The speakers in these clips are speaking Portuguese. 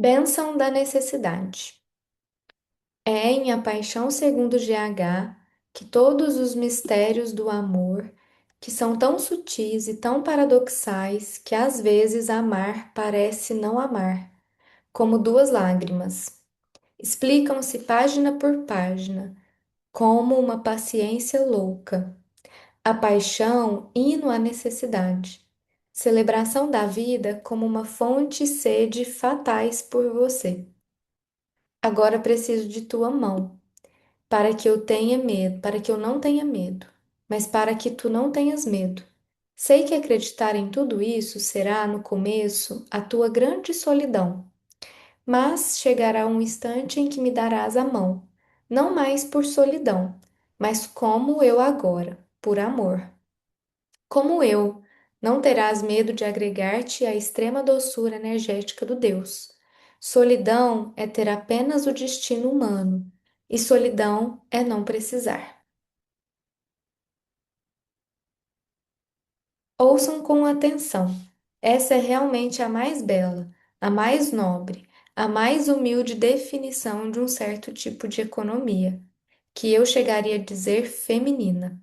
Bênção da necessidade. É em A Paixão segundo GH que todos os mistérios do amor, que são tão sutis e tão paradoxais que às vezes amar parece não amar, como duas lágrimas, explicam-se página por página, como uma paciência louca. A paixão, hino à necessidade. Celebração da vida como uma fonte e sede fatais por você. Agora preciso de tua mão, para que eu tenha medo, para que eu não tenha medo, mas para que tu não tenhas medo. Sei que acreditar em tudo isso será, no começo, a tua grande solidão, mas chegará um instante em que me darás a mão, não mais por solidão, mas como eu agora, por amor. Como eu, não terás medo de agregar-te à extrema doçura energética do Deus. Solidão é ter apenas o destino humano, e solidão é não precisar. Ouçam com atenção. Essa é realmente a mais bela, a mais nobre, a mais humilde definição de um certo tipo de economia, que eu chegaria a dizer feminina.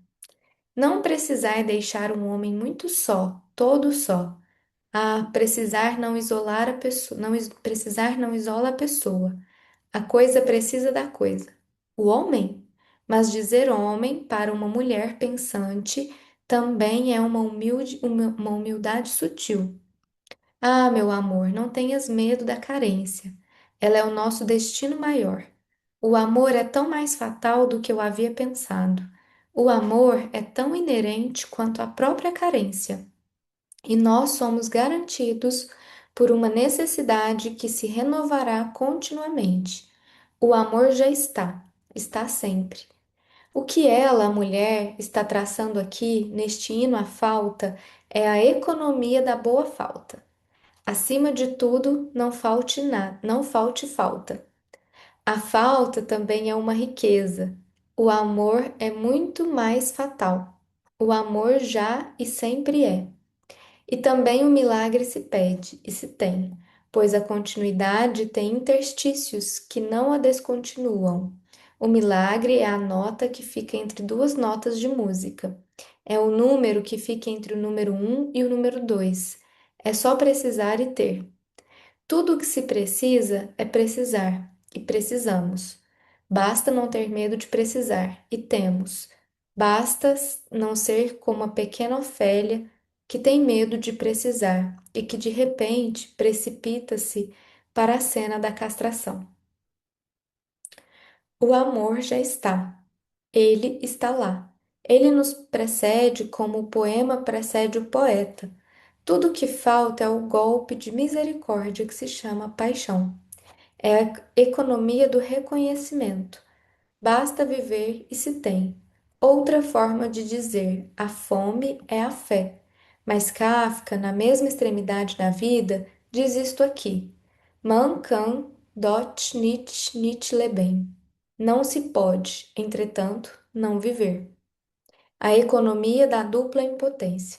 Não precisar deixar um homem muito só, todo só. Precisar não isolar a pessoa, precisar não isola a pessoa. A coisa precisa da coisa. O homem? Mas dizer homem para uma mulher pensante também é uma humildade sutil. Ah, meu amor, não tenhas medo da carência. Ela é o nosso destino maior. O amor é tão mais fatal do que eu havia pensado. O amor é tão inerente quanto a própria carência. E nós somos garantidos por uma necessidade que se renovará continuamente. O amor já está sempre. O que ela, a mulher, está traçando aqui, neste hino à falta, é a economia da boa falta. Acima de tudo, não falte nada, não falte falta. A falta também é uma riqueza. O amor é muito mais fatal. O amor já e sempre é. E também o milagre se pede e se tem, pois a continuidade tem interstícios que não a descontinuam. O milagre é a nota que fica entre duas notas de música. É o número que fica entre o número um e o número 2. É só precisar e ter. Tudo o que se precisa é precisar, e precisamos. Basta não ter medo de precisar, e temos. Basta não ser como a pequena Ofélia, que tem medo de precisar e que de repente precipita-se para a cena da castração. O amor já está. Ele está lá. Ele nos precede como o poema precede o poeta. Tudo o que falta é o golpe de misericórdia que se chama paixão. É a economia do reconhecimento. Basta viver e se tem. Outra forma de dizer a fome é a fé. Mas Kafka, na mesma extremidade da vida, diz isto aqui: Man kann dort nicht leben. Não se pode, entretanto, não viver. A economia da dupla impotência.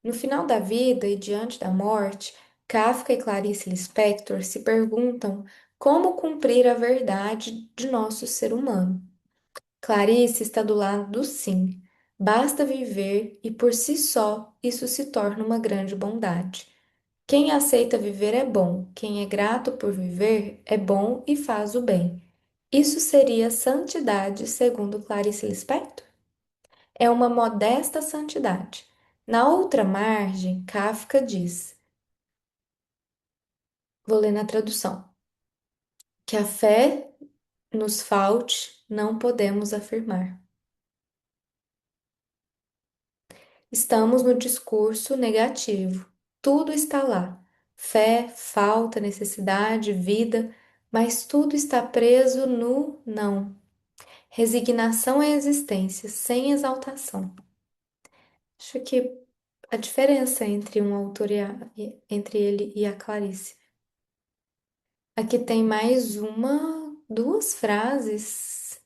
No final da vida e diante da morte, Kafka e Clarice Lispector se perguntam como cumprir a verdade de nosso ser humano. Clarice está do lado do sim. Basta viver e por si só isso se torna uma grande bondade. Quem aceita viver é bom, quem é grato por viver é bom e faz o bem. Isso seria santidade, segundo Clarice Lispector? É uma modesta santidade. Na outra margem, Kafka diz, vou ler na tradução, que a fé nos falte, não podemos afirmar. Estamos no discurso negativo. Tudo está lá. Fé, falta, necessidade, vida, mas tudo está preso no não. Resignação à existência, sem exaltação. Acho que a diferença entre um autor entre ele e a Clarice. Aqui tem mais duas frases.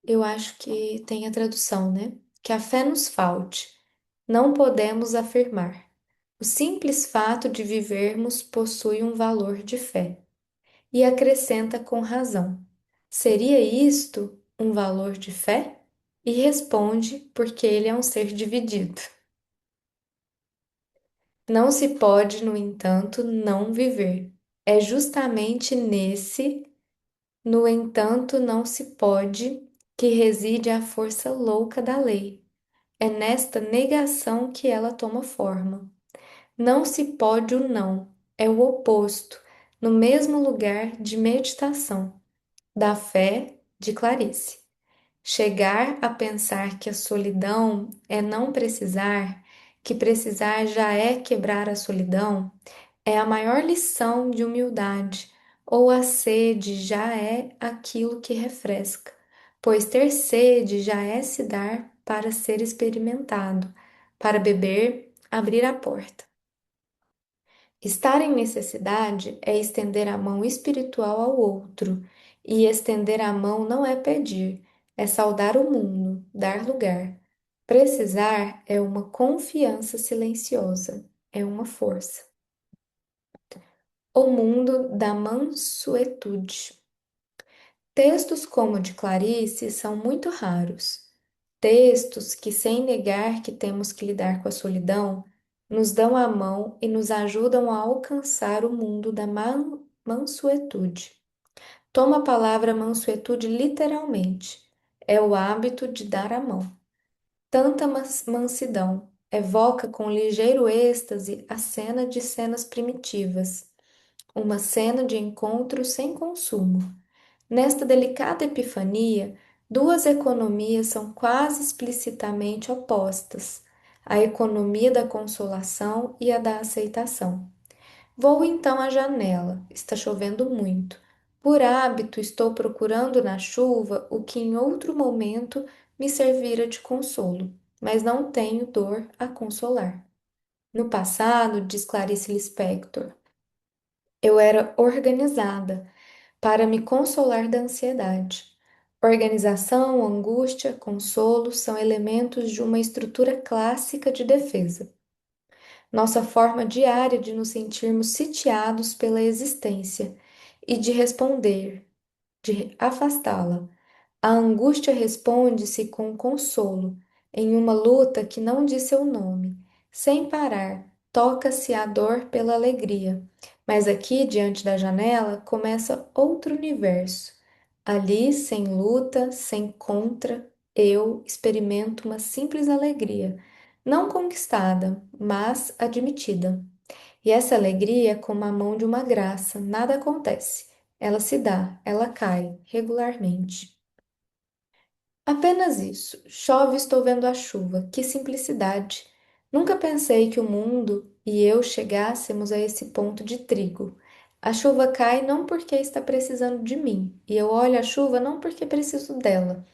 Eu acho que tem a tradução, né? Que a fé nos falte. Não podemos afirmar. O simples fato de vivermos possui um valor de fé. E acrescenta com razão: seria isto um valor de fé? E responde porque ele é um ser dividido. Não se pode, no entanto, não viver. É justamente nesse, no entanto, não se pode, que reside a força louca da lei. É nesta negação que ela toma forma. Não se pode o não, é o oposto, no mesmo lugar de meditação, da fé de Clarice. Chegar a pensar que a solidão é não precisar, que precisar já é quebrar a solidão, é a maior lição de humildade, ou a sede já é aquilo que refresca, pois ter sede já é se dar para ser experimentado, para beber, abrir a porta. Estar em necessidade é estender a mão espiritual ao outro, e estender a mão não é pedir, é saudar o mundo, dar lugar. Precisar é uma confiança silenciosa, é uma força. O mundo da mansuetude. Textos como o de Clarice são muito raros. Textos que, sem negar que temos que lidar com a solidão, nos dão a mão e nos ajudam a alcançar o mundo da mansuetude. Toma a palavra mansuetude literalmente. É o hábito de dar a mão. Tanta mansidão evoca com ligeiro êxtase a cena de cenas primitivas, uma cena de encontro sem consumo. Nesta delicada epifania, duas economias são quase explicitamente opostas: a economia da consolação e a da aceitação. Vou então à janela, está chovendo muito. Por hábito, estou procurando na chuva o que em outro momento me servira de consolo, mas não tenho dor a consolar. No passado, diz Clarice Lispector, eu era organizada para me consolar da ansiedade. Organização, angústia, consolo são elementos de uma estrutura clássica de defesa. Nossa forma diária de nos sentirmos sitiados pela existência e de responder, de afastá-la. A angústia responde-se com consolo, em uma luta que não diz seu nome. Sem parar, toca-se a dor pela alegria. Mas aqui, diante da janela, começa outro universo. Ali, sem luta, sem contra, eu experimento uma simples alegria, não conquistada, mas admitida. E essa alegria é como a mão de uma graça, nada acontece. Ela se dá, ela cai regularmente. Apenas isso. Chove, estou vendo a chuva. Que simplicidade! Nunca pensei que o mundo e eu chegássemos a esse ponto de trigo. A chuva cai não porque está precisando de mim, e eu olho a chuva não porque preciso dela,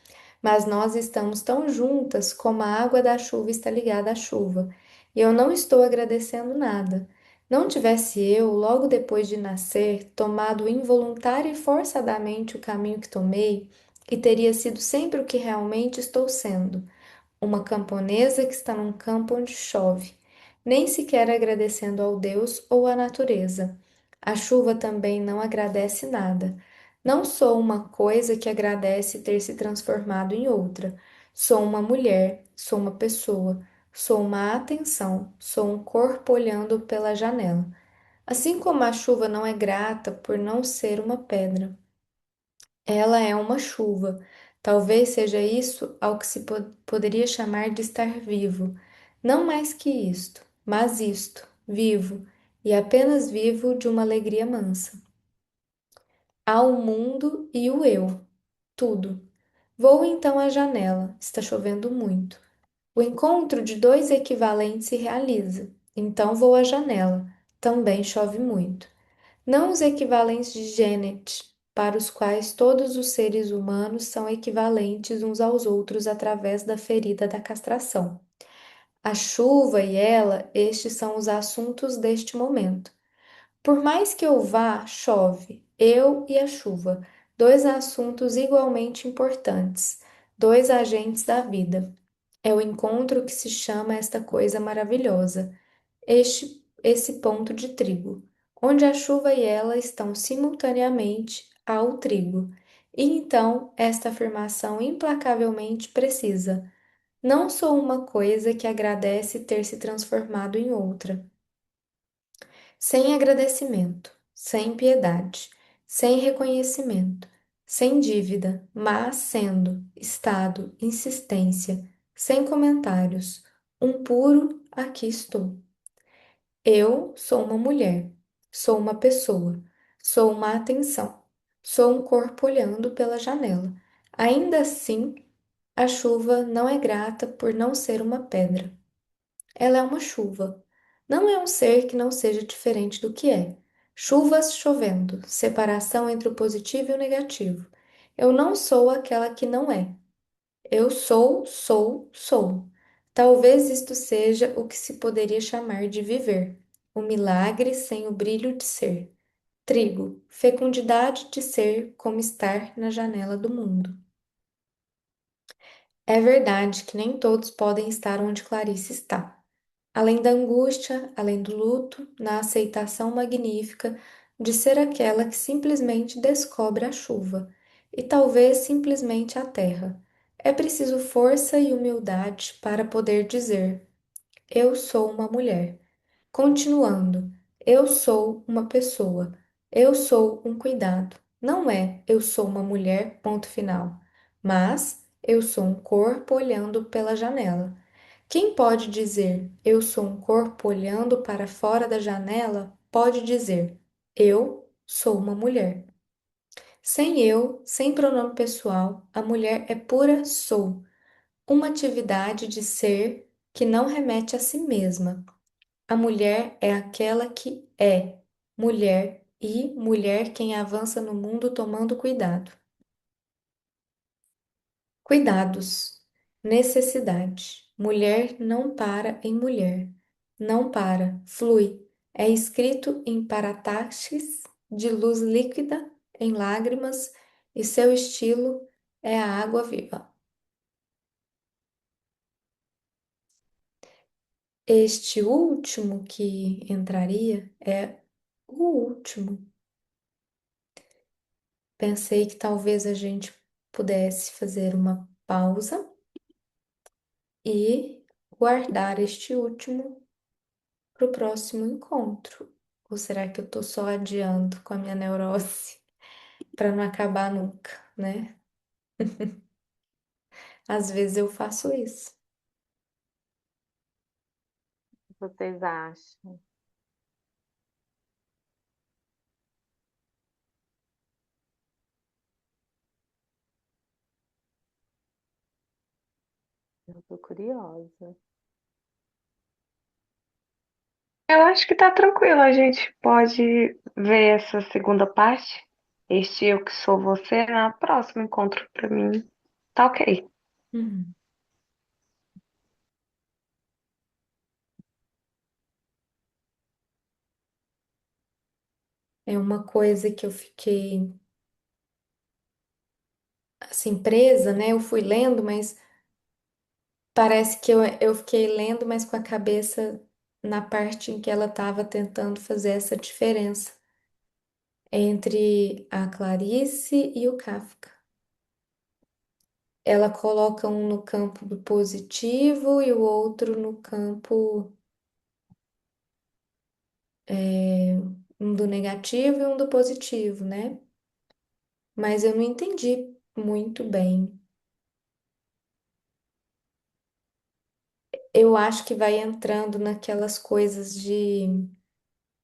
mas nós estamos tão juntas como a água da chuva está ligada à chuva, e eu não estou agradecendo nada. Não tivesse eu, logo depois de nascer, tomado involuntária e forçadamente o caminho que tomei, e teria sido sempre o que realmente estou sendo, uma camponesa que está num campo onde chove, nem sequer agradecendo ao Deus ou à natureza. A chuva também não agradece nada. Não sou uma coisa que agradece ter se transformado em outra. Sou uma mulher, sou uma pessoa, sou uma atenção, sou um corpo olhando pela janela. Assim como a chuva não é grata por não ser uma pedra. Ela é uma chuva. Talvez seja isso ao que se poderia chamar de estar vivo. Não mais que isto, mas isto, vivo, e apenas vivo de uma alegria mansa. Há o mundo e o eu, tudo. Vou então à janela, está chovendo muito. O encontro de dois equivalentes se realiza. Então vou à janela, também chove muito. Não os equivalentes de Genet, para os quais todos os seres humanos são equivalentes uns aos outros através da ferida da castração. A chuva e ela, estes são os assuntos deste momento. Por mais que eu vá, chove, eu e a chuva, dois assuntos igualmente importantes, dois agentes da vida. É o encontro que se chama esta coisa maravilhosa. esse ponto de trigo, onde a chuva e ela estão simultaneamente ao trigo. E então, esta afirmação implacavelmente precisa. Não sou uma coisa que agradece ter se transformado em outra. Sem agradecimento, sem piedade, sem reconhecimento, sem dívida, mas sendo, estado, insistência, sem comentários, um puro aqui estou. Eu sou uma mulher, sou uma pessoa, sou uma atenção, sou um corpo olhando pela janela. Ainda assim, a chuva não é grata por não ser uma pedra. Ela é uma chuva. Não é um ser que não seja diferente do que é. Chuvas chovendo, separação entre o positivo e o negativo. Eu não sou aquela que não é. Eu sou, sou, sou. Talvez isto seja o que se poderia chamar de viver. O milagre sem o brilho de ser. Trigo, fecundidade de ser como estar na janela do mundo. É verdade que nem todos podem estar onde Clarice está. Além da angústia, além do luto, na aceitação magnífica de ser aquela que simplesmente descobre a chuva e talvez simplesmente a terra. É preciso força e humildade para poder dizer: Eu sou uma mulher. Continuando, eu sou uma pessoa. Eu sou um cuidado. Não é eu sou uma mulher, ponto final. Mas eu sou um corpo olhando pela janela. Quem pode dizer eu sou um corpo olhando para fora da janela, pode dizer eu sou uma mulher. Sem eu, sem pronome pessoal, a mulher é pura sou, uma atividade de ser que não remete a si mesma. A mulher é aquela que é mulher e mulher quem avança no mundo tomando cuidado. Cuidados, necessidade. Mulher não para em mulher, não para, flui. É escrito em parataxes de luz líquida, em lágrimas, e seu estilo é a água viva. Este último que entraria é o último. Pensei que talvez a gente pudesse fazer uma pausa e guardar este último para o próximo encontro. Ou será que eu tô só adiando com a minha neurose para não acabar nunca, né? Às vezes eu faço isso. O que vocês acham? Eu tô curiosa. Eu acho que tá tranquilo, a gente pode ver essa segunda parte. Este Eu Que Sou Você na próximo encontro pra mim. Tá ok. Uhum. É uma coisa que eu fiquei assim presa, né? Eu fui lendo, mas parece que eu fiquei lendo, mas com a cabeça na parte em que ela estava tentando fazer essa diferença entre a Clarice e o Kafka. Ela coloca um no campo do positivo e o outro no campo, um do negativo e um do positivo, né? Mas eu não entendi muito bem. Eu acho que vai entrando naquelas coisas de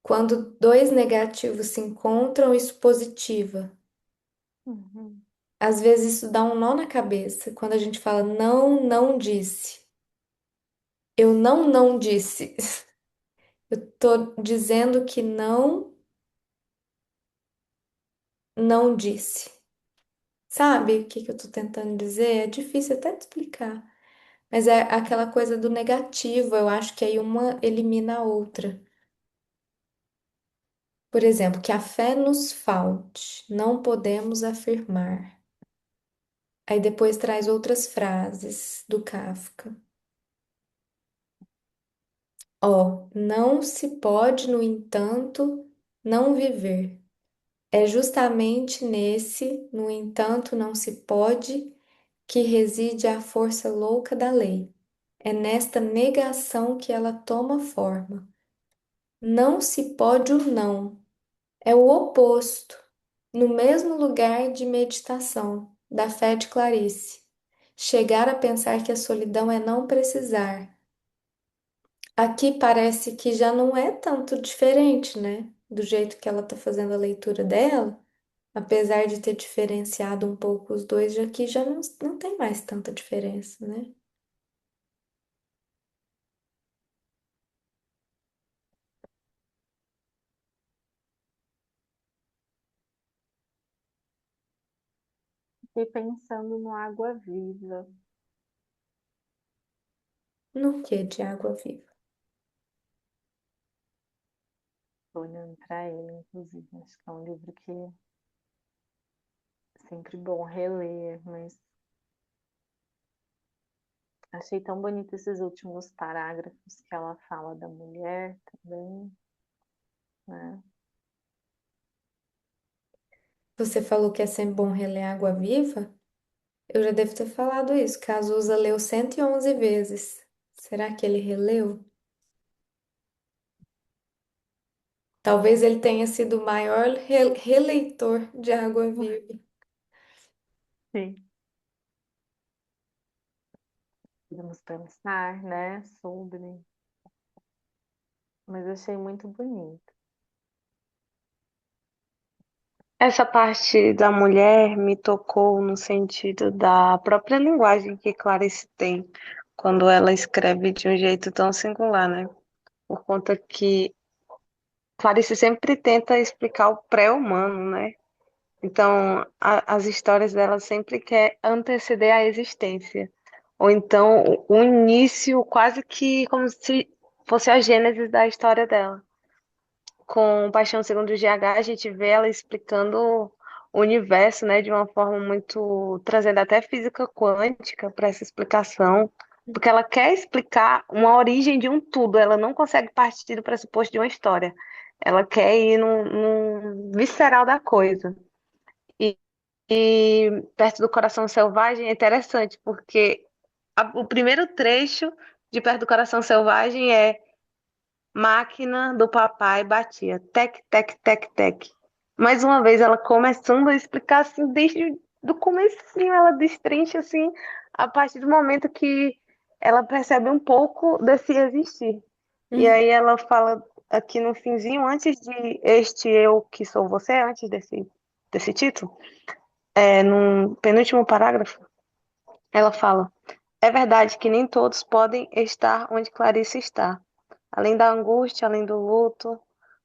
quando dois negativos se encontram, isso positiva. Uhum. Às vezes isso dá um nó na cabeça quando a gente fala não, não disse. Eu não disse. Eu tô dizendo que não, não disse. Sabe o que que eu tô tentando dizer? É difícil até de explicar. Mas é aquela coisa do negativo, eu acho que aí uma elimina a outra. Por exemplo, que a fé nos falte, não podemos afirmar. Aí depois traz outras frases do Kafka. Ó, não se pode, no entanto, não viver. É justamente nesse, no entanto, não se pode, que reside a força louca da lei. É nesta negação que ela toma forma. Não se pode o não. É o oposto, no mesmo lugar de meditação, da fé de Clarice. Chegar a pensar que a solidão é não precisar. Aqui parece que já não é tanto diferente, né? Do jeito que ela está fazendo a leitura dela, apesar de ter diferenciado um pouco os dois, já que já não tem mais tanta diferença, né? Fiquei pensando no Água Viva. No que de água viva? Tô olhando para ele, inclusive. Acho que é um livro que é sempre bom reler, mas achei tão bonito esses últimos parágrafos que ela fala da mulher também, né? Você falou que é sempre bom reler Água Viva? Eu já devo ter falado isso. Cazuza leu 111 vezes. Será que ele releu? Talvez ele tenha sido o maior releitor de Água Viva. Sim. Podemos pensar, né, sobre, mas achei muito bonito. Essa parte da mulher me tocou no sentido da própria linguagem que Clarice tem quando ela escreve de um jeito tão singular, né? Por conta que Clarice sempre tenta explicar o pré-humano, né? Então, as histórias dela sempre quer anteceder a existência. Ou então, o início, quase que como se fosse a gênese da história dela. Com Paixão Segundo o GH, a gente vê ela explicando o universo, né, de uma forma muito, trazendo até física quântica para essa explicação, porque ela quer explicar uma origem de um tudo, ela não consegue partir do pressuposto de uma história. Ela quer ir no visceral da coisa. E, e Perto do Coração Selvagem é interessante, porque o primeiro trecho de Perto do Coração Selvagem é: máquina do papai batia, tec, tec, tec, tec. Mais uma vez, ela começando a explicar assim, desde do comecinho, ela destrincha assim, a partir do momento que ela percebe um pouco desse existir. E Hum, aí ela fala aqui no finzinho, antes de este eu que sou você, antes desse título, no penúltimo parágrafo, ela fala: é verdade que nem todos podem estar onde Clarice está. Além da angústia, além do luto,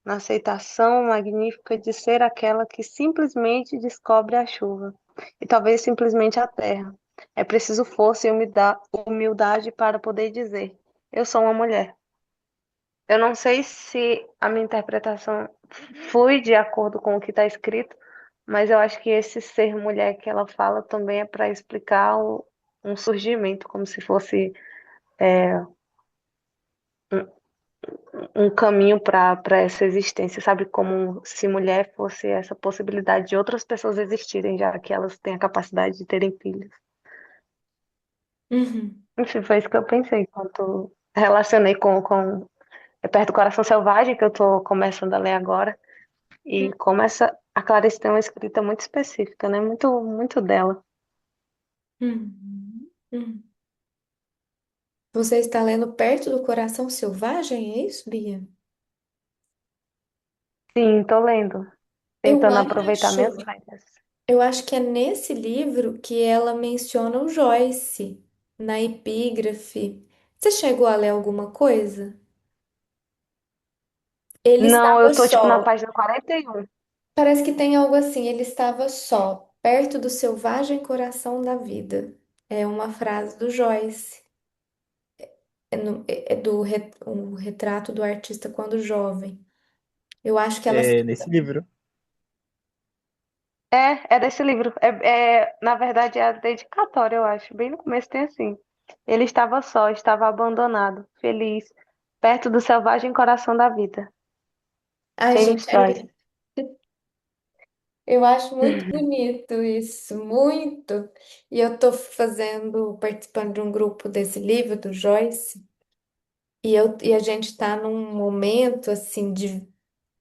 na aceitação magnífica de ser aquela que simplesmente descobre a chuva, e talvez simplesmente a terra. É preciso força e humildade para poder dizer: eu sou uma mulher. Eu não sei se a minha interpretação foi de acordo com o que está escrito, mas eu acho que esse ser mulher que ela fala também é para explicar um surgimento, como se fosse um caminho para essa existência, sabe? Como se mulher fosse essa possibilidade de outras pessoas existirem, já que elas têm a capacidade de terem filhos. uhum, Enfim, foi isso que eu pensei enquanto relacionei com Perto do Coração Selvagem, que eu estou começando a ler agora, e como a Clarice tem uma escrita muito específica, né? Muito, muito dela. uhum. Você está lendo Perto do Coração Selvagem, é isso, Bia? Sim, tô lendo, Eu tentando aproveitar acho, minhas férias. eu acho que é nesse livro que ela menciona o Joyce na epígrafe. Você chegou a ler alguma coisa? Ele Não, estava eu tô tipo na só. página 41. Parece que tem algo assim. Ele estava só, perto do selvagem coração da vida. É uma frase do Joyce. É do um retrato do artista quando jovem. Eu acho que ela. É nesse livro. É desse livro. Na verdade, é a dedicatória, eu acho. Bem no começo tem assim. Ele estava só, estava abandonado, feliz. perto do selvagem coração da vida. Ai, James gente, Joyce. eu acho muito bonito isso, muito. E eu tô participando de um grupo desse livro do Joyce, e a gente tá num momento assim de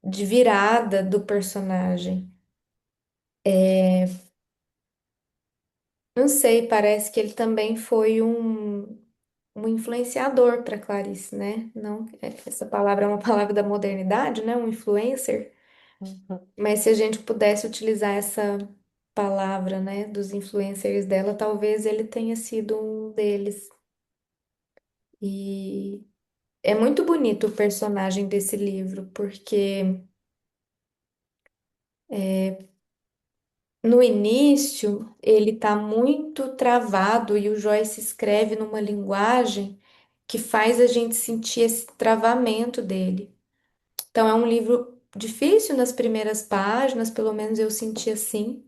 virada do personagem. Não sei, parece que ele também foi um influenciador para Clarice, né? Não, essa palavra é uma palavra da modernidade, né? Um influencer. Uhum. Mas se a gente pudesse utilizar essa palavra, né, dos influencers dela, talvez ele tenha sido um deles. E é muito bonito o personagem desse livro, porque no início ele tá muito travado e o Joyce escreve numa linguagem que faz a gente sentir esse travamento dele. Então é um livro difícil nas primeiras páginas, pelo menos eu senti assim.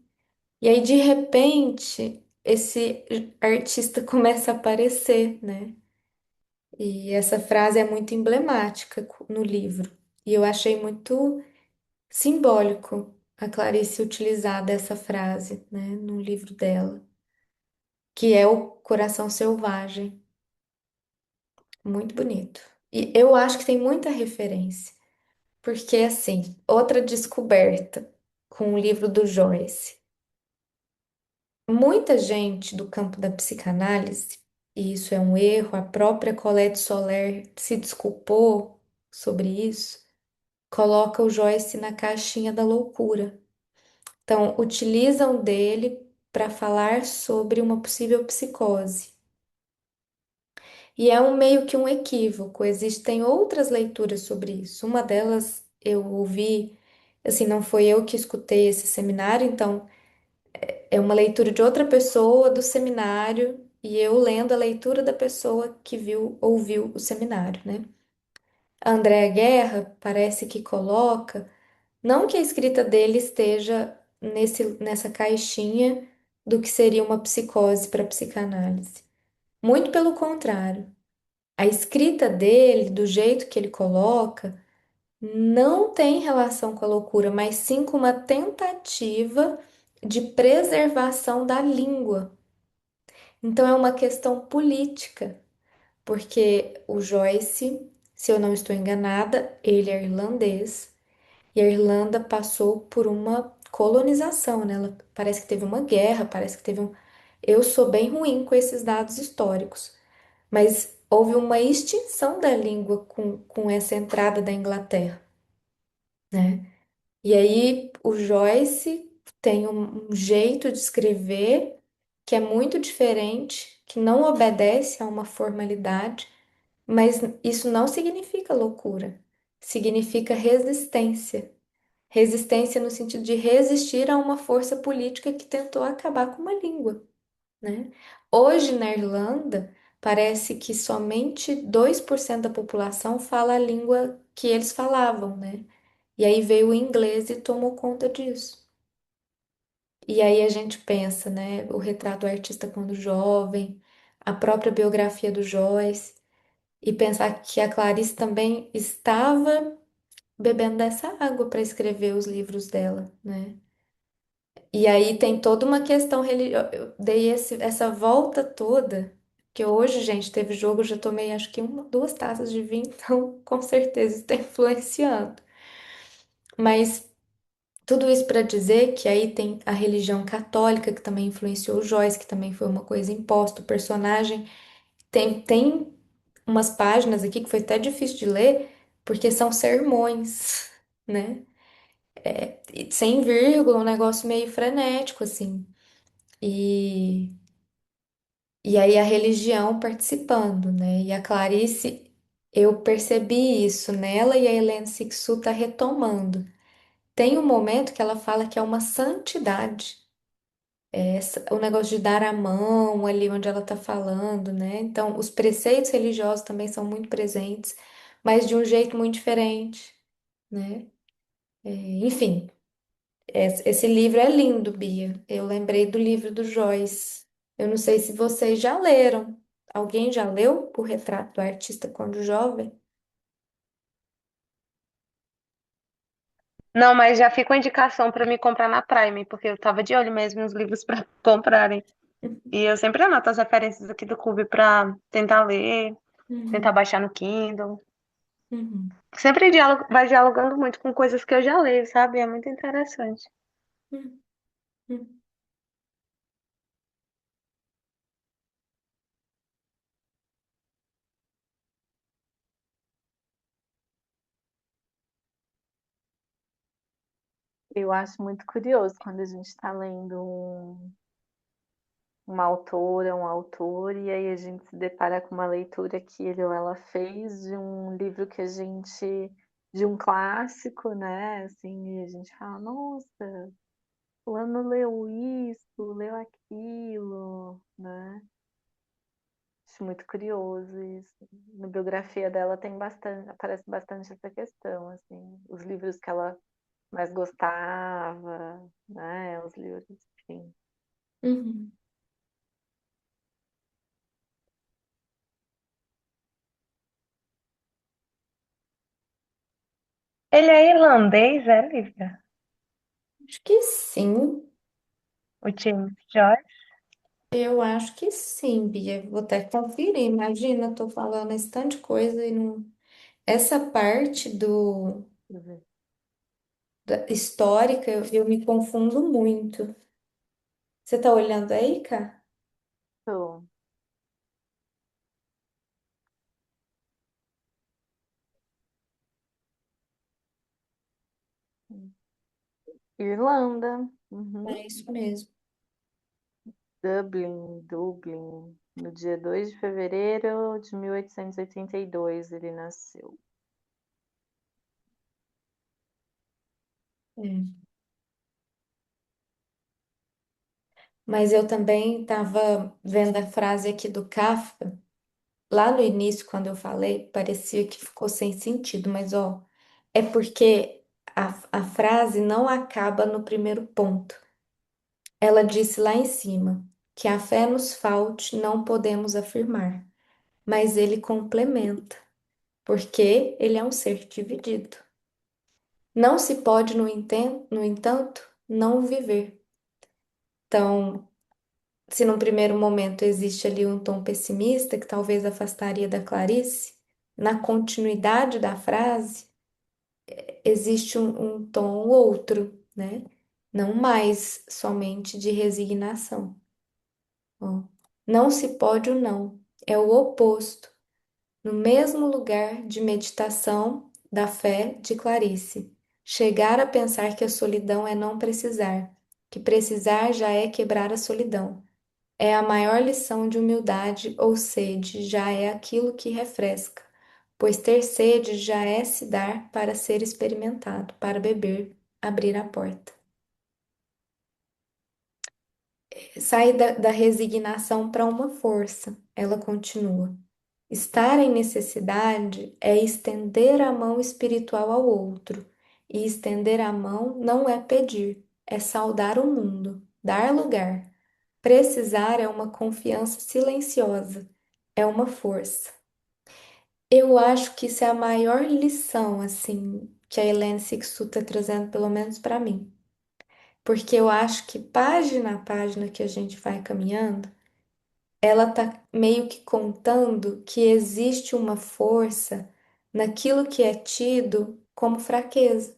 E aí, de repente, esse artista começa a aparecer, né? E essa frase é muito emblemática no livro. E eu achei muito simbólico a Clarice utilizar dessa frase, né, no livro dela, que é o Coração Selvagem. Muito bonito. E eu acho que tem muita referência, porque, assim, outra descoberta com o livro do Joyce. Muita gente do campo da psicanálise, e isso é um erro, a própria Colette Soler se desculpou sobre isso, coloca o Joyce na caixinha da loucura. Então, utilizam dele para falar sobre uma possível psicose. E é um meio que um equívoco, existem outras leituras sobre isso. Uma delas eu ouvi, assim, não foi eu que escutei esse seminário, então é uma leitura de outra pessoa do seminário e eu lendo a leitura da pessoa que ouviu o seminário, né? A Andrea Guerra parece que coloca, não que a escrita dele esteja nessa caixinha do que seria uma psicose para psicanálise. Muito pelo contrário. A escrita dele, do jeito que ele coloca, não tem relação com a loucura, mas sim com uma tentativa de preservação da língua. Então é uma questão política, porque o Joyce, se eu não estou enganada, ele é irlandês e a Irlanda passou por uma colonização, né? Parece que teve uma guerra, parece que teve um. Eu sou bem ruim com esses dados históricos, mas houve uma extinção da língua com essa entrada da Inglaterra, né? E aí o Joyce tem um jeito de escrever que é muito diferente, que não obedece a uma formalidade, mas isso não significa loucura, significa resistência. Resistência no sentido de resistir a uma força política que tentou acabar com uma língua, né? Hoje na Irlanda, parece que somente 2% da população fala a língua que eles falavam, né? E aí veio o inglês e tomou conta disso. E aí a gente pensa, né, o retrato do artista quando jovem, a própria biografia do Joyce, e pensar que a Clarice também estava bebendo dessa água para escrever os livros dela, né? E aí tem toda uma questão religiosa. Eu dei essa volta toda, que hoje, gente, teve jogo, eu já tomei acho que uma, duas taças de vinho, então com certeza está influenciando. Mas tudo isso para dizer que aí tem a religião católica, que também influenciou o Joyce, que também foi uma coisa imposta. O personagem tem umas páginas aqui que foi até difícil de ler, porque são sermões, né? E sem vírgula, um negócio meio frenético, assim. E, e aí a religião participando, né? E a Clarice, eu percebi isso nela e a Helene Sixu tá retomando. Tem um momento que ela fala que é uma santidade. O negócio de dar a mão ali onde ela está falando, né? Então, os preceitos religiosos também são muito presentes, mas de um jeito muito diferente, né? Enfim, esse livro é lindo, Bia. Eu lembrei do livro do Joyce. Eu não sei se vocês já leram. Alguém já leu O Retrato do Artista Quando Jovem? Não, mas já fica uma indicação para me comprar na Prime, porque eu tava de olho mesmo nos livros para comprarem. E eu sempre anoto as referências aqui do clube para tentar ler, tentar Uhum, baixar no Kindle. uhum, Sempre vai dialogando muito com coisas que eu já leio, sabe? É muito interessante. uhum, uhum. Eu acho muito curioso quando a gente está lendo uma autora, um autor, e aí a gente se depara com uma leitura que ele ou ela fez de um livro que a gente, de um clássico, né? Assim, e a gente fala, nossa, fulano leu isso, leu aquilo, né? Acho muito curioso isso. Na biografia dela tem bastante, aparece bastante essa questão, assim, os livros que ela mais gostava, né? Os livros, enfim. Uhum. Ele é irlandês, é, Lívia? Acho que sim. O James Joyce? Eu acho que sim, Bia. Vou até conferir. Imagina, eu tô falando esse tanto de coisa e não. Essa parte Uhum. da histórica, eu me confundo muito. Você tá olhando aí, cara? Tô. Irlanda, uhum. É isso mesmo. Dublin, no dia 2 de fevereiro de 1882 ele nasceu. É. Mas eu também estava vendo a frase aqui do Kafka. Lá no início, quando eu falei, parecia que ficou sem sentido, mas ó, é porque a frase não acaba no primeiro ponto. Ela disse lá em cima que a fé nos falte, não podemos afirmar, mas ele complementa, porque ele é um ser dividido. Não se pode, no entanto, não viver. Então, se num primeiro momento existe ali um tom pessimista que talvez afastaria da Clarice, na continuidade da frase existe um tom outro, né? Não mais somente de resignação. Ó, não se pode o não, é o oposto. No mesmo lugar de meditação da fé de Clarice, chegar a pensar que a solidão é não precisar, que precisar já é quebrar a solidão. É a maior lição de humildade ou sede, já é aquilo que refresca, pois ter sede já é se dar para ser experimentado, para beber, abrir a porta. Sai da resignação para uma força, ela continua. Estar em necessidade é estender a mão espiritual ao outro, e estender a mão não é pedir, é saudar o mundo, dar lugar. Precisar é uma confiança silenciosa, é uma força. Eu acho que isso é a maior lição, assim, que a Helene Sixtu está trazendo, pelo menos para mim. Porque eu acho que página a página que a gente vai caminhando, ela tá meio que contando que existe uma força naquilo que é tido como fraqueza.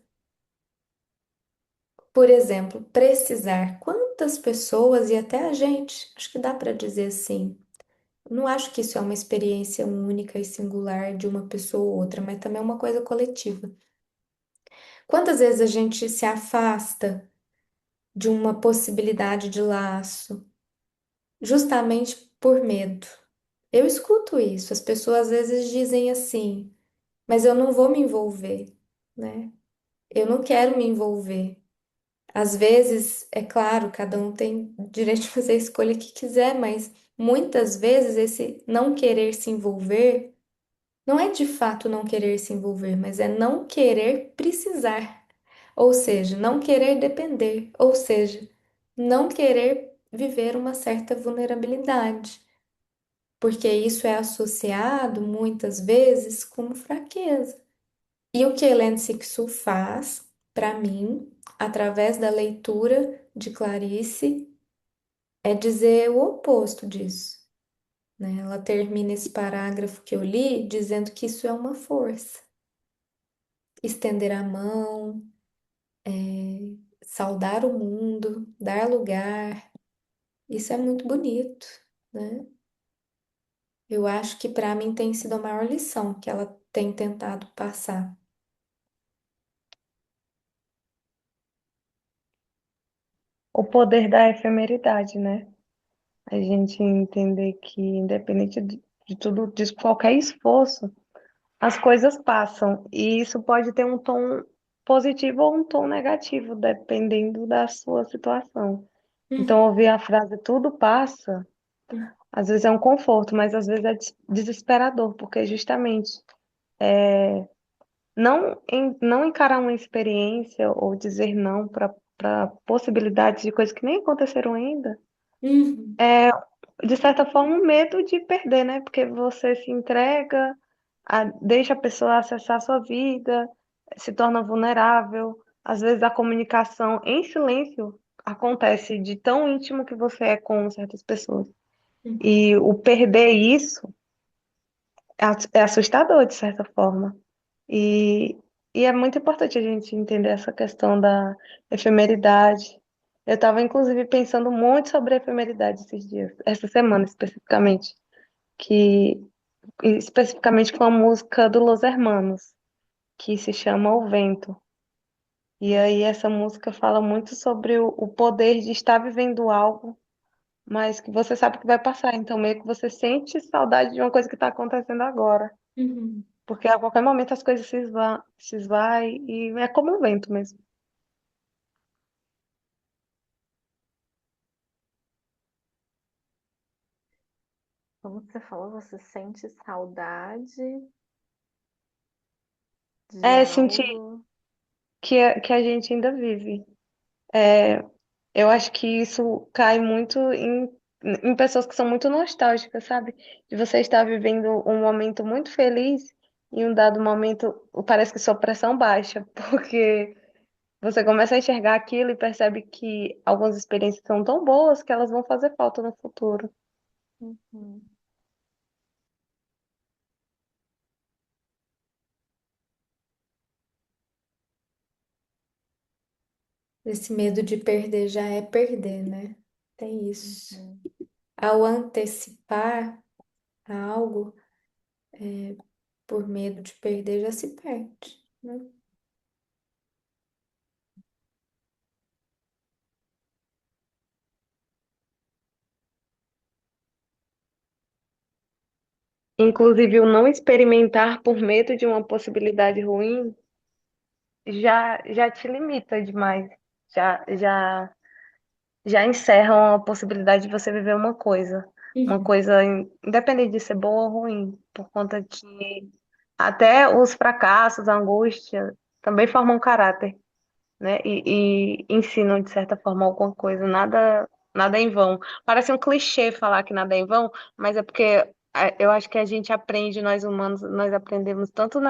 Por exemplo, precisar. Quantas pessoas, e até a gente, acho que dá para dizer assim. Não acho que isso é uma experiência única e singular de uma pessoa ou outra, mas também é uma coisa coletiva. Quantas vezes a gente se afasta de uma possibilidade de laço, justamente por medo? Eu escuto isso. As pessoas às vezes dizem assim, mas eu não vou me envolver, né? Eu não quero me envolver. Às vezes, é claro, cada um tem direito de fazer a escolha que quiser, mas muitas vezes esse não querer se envolver não é de fato não querer se envolver, mas é não querer precisar. Ou seja, não querer depender. Ou seja, não querer viver uma certa vulnerabilidade. Porque isso é associado muitas vezes como fraqueza. E o que Hélène Sixu faz? para mim, através da leitura de Clarice, é dizer o oposto disso, né? Ela termina esse parágrafo que eu li dizendo que isso é uma força. Estender a mão, saudar o mundo, dar lugar, isso é muito bonito, né? Eu acho que para mim tem sido a maior lição que ela tem tentado passar. O poder da efemeridade, né? A gente entender que, independente de tudo, de qualquer esforço, as coisas passam. E isso pode ter um tom positivo ou um tom negativo, dependendo da sua situação. Hum, Então, ouvir a frase tudo passa, hum, às vezes é um conforto, mas às vezes é desesperador, porque justamente não encarar uma experiência ou dizer não para possibilidades de coisas que nem aconteceram ainda, hum, é, de certa forma, um medo de perder, né? Porque você se entrega, deixa a pessoa acessar a sua vida, se torna vulnerável. Às vezes a comunicação em silêncio acontece de tão íntimo que você é com certas pessoas. hum. E o perder isso é assustador, de certa forma. E, e é muito importante a gente entender essa questão da efemeridade. Eu estava, inclusive, pensando muito sobre a efemeridade esses dias, essa semana especificamente, que especificamente com a música do Los Hermanos, que se chama O Vento. E aí essa música fala muito sobre o poder de estar vivendo algo, mas que você sabe que vai passar. Então meio que você sente saudade de uma coisa que está acontecendo agora. Uhum. Porque a qualquer momento as coisas se esvai e é como um vento mesmo. Como você falou, você sente saudade de É sentir algo. que a gente ainda vive. Eu acho que isso cai muito em pessoas que são muito nostálgicas, sabe? De você estar vivendo um momento muito feliz e em um dado momento parece que sua pressão baixa, porque você começa a enxergar aquilo e percebe que algumas experiências são tão boas que elas vão fazer falta no futuro. Uhum. Esse medo de perder já é perder, né? Tem isso. Uhum. Ao antecipar algo, por medo de perder, já se perde, né? Inclusive, o não experimentar por medo de uma possibilidade ruim já te limita demais. Já já encerram a possibilidade de você viver uma Uhum, coisa independente de ser boa ou ruim, por conta que até os fracassos, a angústia também formam caráter, né? E ensinam de certa forma alguma coisa, nada é em vão. Parece um clichê falar que nada é em vão, mas é porque eu acho que a gente aprende, nós humanos, nós aprendemos tanto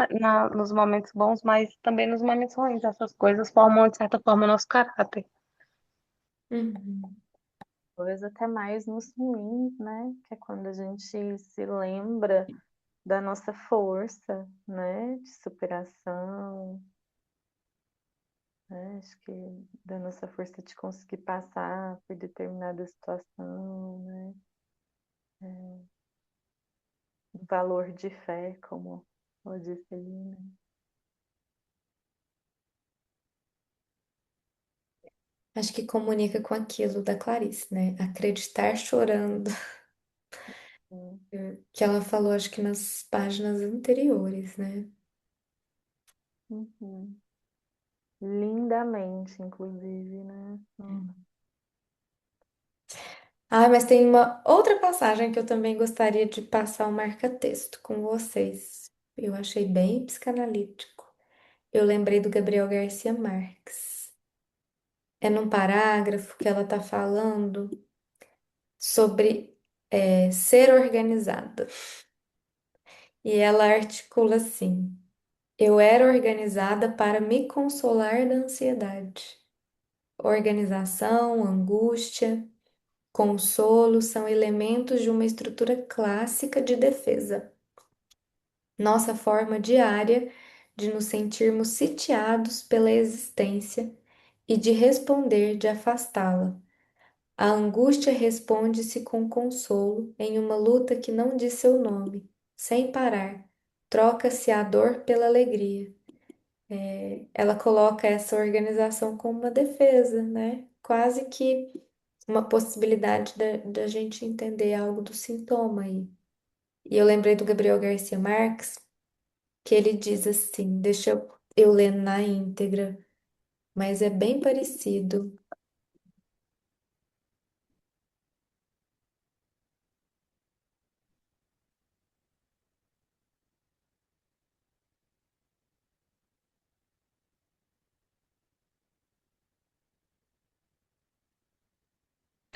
nos momentos bons, mas também nos momentos ruins. Essas coisas formam, de certa forma, o nosso caráter. uhum. Talvez até mais nos ruins, né? Que é quando a gente se lembra da nossa força, né? De superação, né? Acho que da nossa força de conseguir passar por determinada situação, né? O valor de fé, como eu disse ali, né? Acho que comunica com aquilo da Clarice, né? Acreditar chorando, Sim. que ela falou, acho que nas páginas anteriores, né? Uhum. Lindamente, inclusive, né? Ah, mas tem uma outra passagem que eu também gostaria de passar o marca-texto com vocês. Eu achei bem psicanalítico. Eu lembrei do Gabriel Garcia Marques. É num parágrafo que ela está falando sobre ser organizada. E ela articula assim. Eu era organizada para me consolar da ansiedade. Organização, angústia, consolo são elementos de uma estrutura clássica de defesa. Nossa forma diária de nos sentirmos sitiados pela existência e de responder de afastá-la. A angústia responde-se com consolo em uma luta que não diz seu nome, sem parar. Troca-se a dor pela alegria. Ela coloca essa organização como uma defesa, né? Quase que uma possibilidade da gente entender algo do sintoma aí. E eu lembrei do Gabriel Garcia Marques, que ele diz assim, deixa eu ler na íntegra, mas é bem parecido.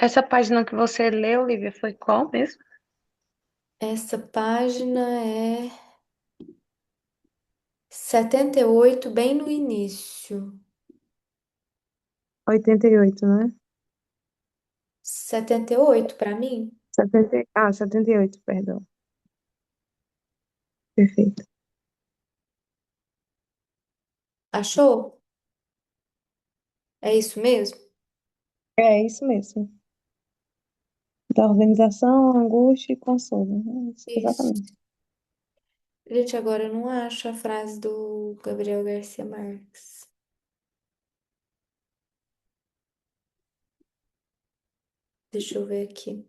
Essa página que você leu, Lívia, foi qual mesmo? Essa página é 78, bem no início. 88, né? 78 para mim? 78, perdão. Perfeito. Achou? É isso mesmo? É isso mesmo. Da organização, angústia e consolo. É isso, Isso. exatamente. Gente, agora eu não acho a frase do Gabriel Garcia Marques. Deixa eu ver aqui.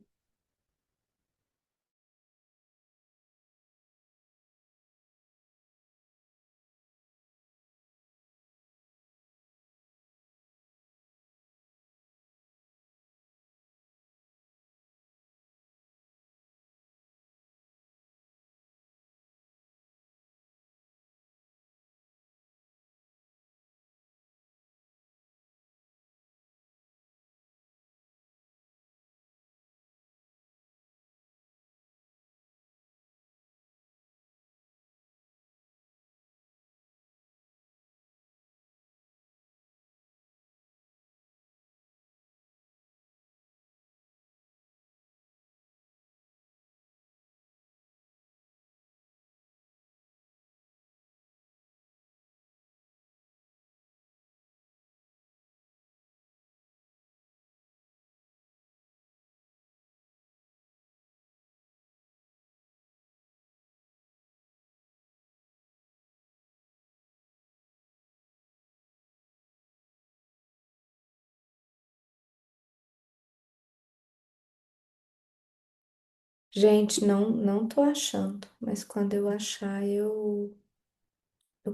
Gente, não tô achando, mas quando eu achar, eu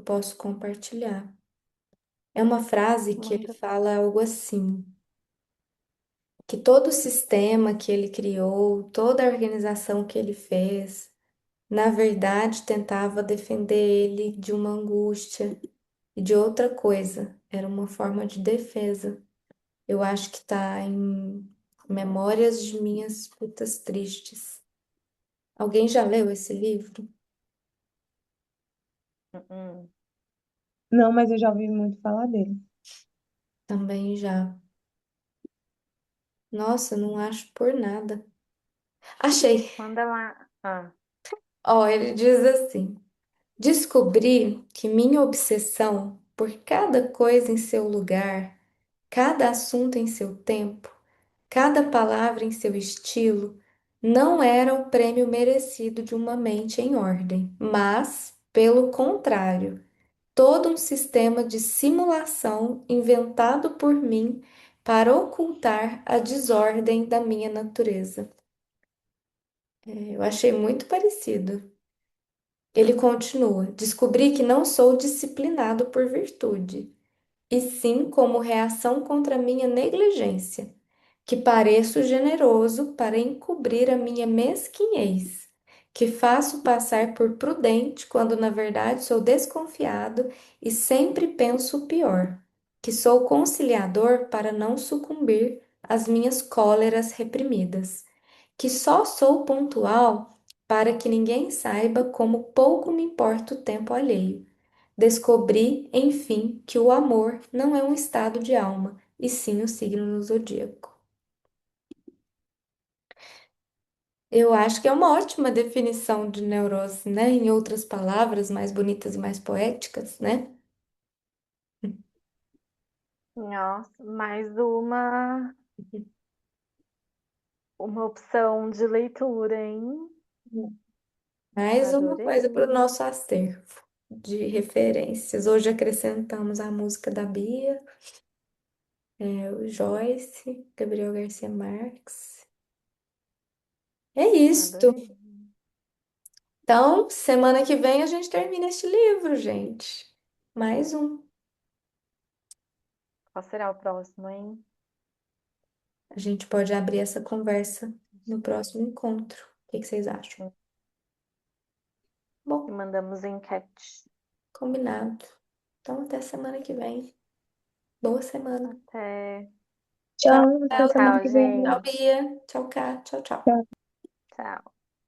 posso compartilhar. É uma frase que ele Manda. fala algo assim, que todo o sistema que ele criou, toda a organização que ele fez, na verdade tentava defender ele de uma angústia e de outra coisa. Era uma forma de defesa. Eu acho que tá em Memórias de Minhas Putas Tristes. Alguém já leu esse livro? Uhum. Não, mas eu já ouvi muito falar dele. Também já. Nossa, não acho por nada. Achei. Manda lá. Ah, Ó, ele diz assim: descobri que minha obsessão por cada coisa em seu lugar, cada assunto em seu tempo, cada palavra em seu estilo, não era o prêmio merecido de uma mente em ordem, mas, pelo contrário, todo um sistema de simulação inventado por mim para ocultar a desordem da minha natureza. Eu achei muito parecido. Ele continua: descobri que não sou disciplinado por virtude, e sim como reação contra a minha negligência, que pareço generoso para encobrir a minha mesquinhez, que faço passar por prudente quando na verdade sou desconfiado e sempre penso o pior, que sou conciliador para não sucumbir às minhas cóleras reprimidas, que só sou pontual para que ninguém saiba como pouco me importa o tempo alheio, Descobri, enfim, que o amor não é um estado de alma, e sim o signo no zodíaco. Eu acho que é uma ótima definição de neurose, né? Em outras palavras, mais bonitas e mais poéticas, né? Nossa, mais uma opção de leitura, hein? Mais uma coisa para o Adorei. nosso acervo de referências. Hoje acrescentamos a música da Bia, o Joyce, Gabriel Garcia Marques. É isto. Adorei. Então, semana que vem a gente termina este livro, gente. Mais um. Qual será o próximo, hein? A gente pode abrir essa conversa no próximo encontro. O que que vocês acham? E Bom, mandamos enquete. combinado. Então, até semana que vem. Boa semana. Até. Tchau, Tchau, até tchau. semana Tchau, que vem. Tchau, gente. Bia. Tchau, Cá. Tchau, tchau. Tchau. Tchau.